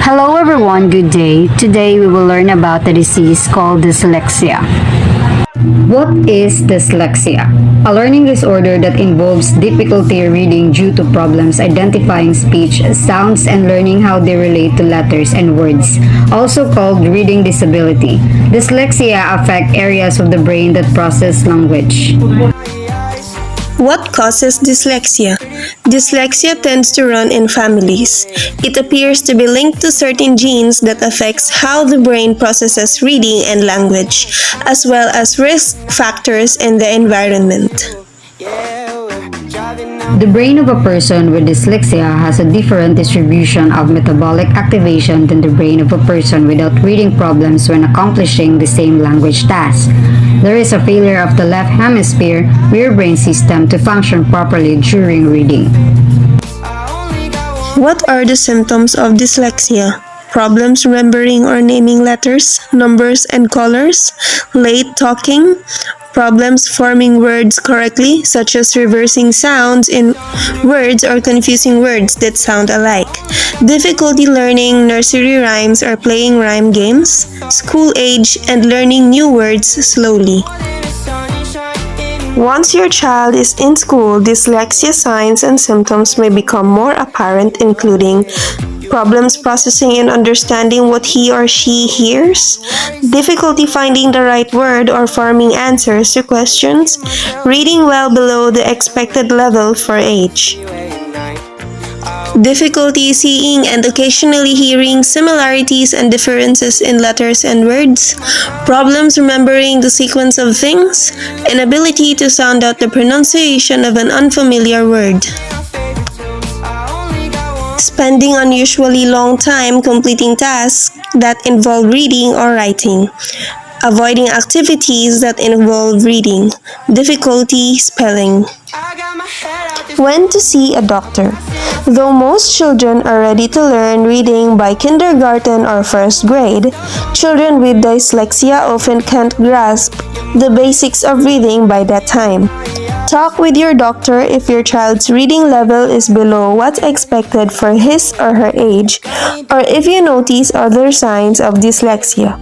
Hello everyone, good day. Today we will learn about the disease called dyslexia. What is dyslexia? A learning disorder that involves difficulty reading due to problems identifying speech, sounds, and learning how they relate to letters and words, also called reading disability. Dyslexia affects areas of the brain that process language. What causes dyslexia? Dyslexia tends to run in families. It appears to be linked to certain genes that affects how the brain processes reading and language, as well as risk factors in the environment. The brain of a person with dyslexia has a different distribution of metabolic activation than the brain of a person without reading problems when accomplishing the same language task. There is a failure of the left hemisphere rear brain system to function properly during reading. What are the symptoms of dyslexia? Problems remembering or naming letters, numbers, and colors, late talking, problems forming words correctly, such as reversing sounds in words or confusing words that sound alike, difficulty learning nursery rhymes or playing rhyme games, school age, and learning new words slowly. Once your child is in school, dyslexia signs and symptoms may become more apparent, including problems processing and understanding what he or she hears, difficulty finding the right word or forming answers to questions, reading well below the expected level for age, difficulty seeing and occasionally hearing similarities and differences in letters and words, problems remembering the sequence of things, inability to sound out the pronunciation of an unfamiliar word, spending unusually long time completing tasks that involve reading or writing, avoiding activities that involve reading, difficulty spelling. When to see a doctor? Though most children are ready to learn reading by kindergarten or first grade, children with dyslexia often can't grasp the basics of reading by that time. Talk with your doctor if your child's reading level is below what's expected for his or her age, or if you notice other signs of dyslexia.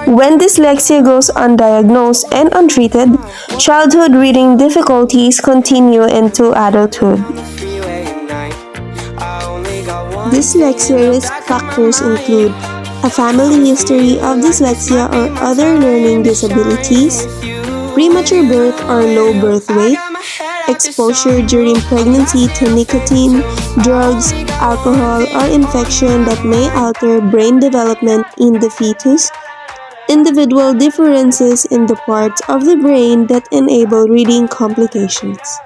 When dyslexia goes undiagnosed and untreated, childhood reading difficulties continue into adulthood. Dyslexia risk factors include a family history of dyslexia or other learning disabilities, premature birth or low birth weight, exposure during pregnancy to nicotine, drugs, alcohol, or infection that may alter brain development in the fetus, individual differences in the parts of the brain that enable reading complications.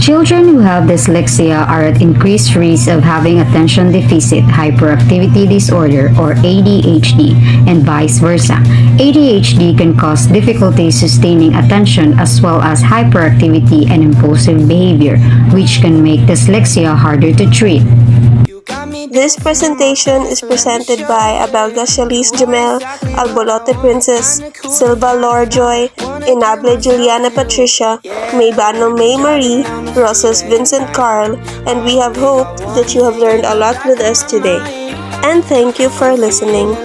Children who have dyslexia are at increased risk of having attention deficit hyperactivity disorder or ADHD and vice versa. ADHD can cause difficulty sustaining attention as well as hyperactivity and impulsive behavior, which can make dyslexia harder to treat. This presentation is presented by Abelga Shalice Jamel, Albolote Princess, Silva Lorjoy, Inable Juliana Patricia, Maybano May Marie, Rosas Vincent Carl, and we have hoped that you have learned a lot with us today. And thank you for listening.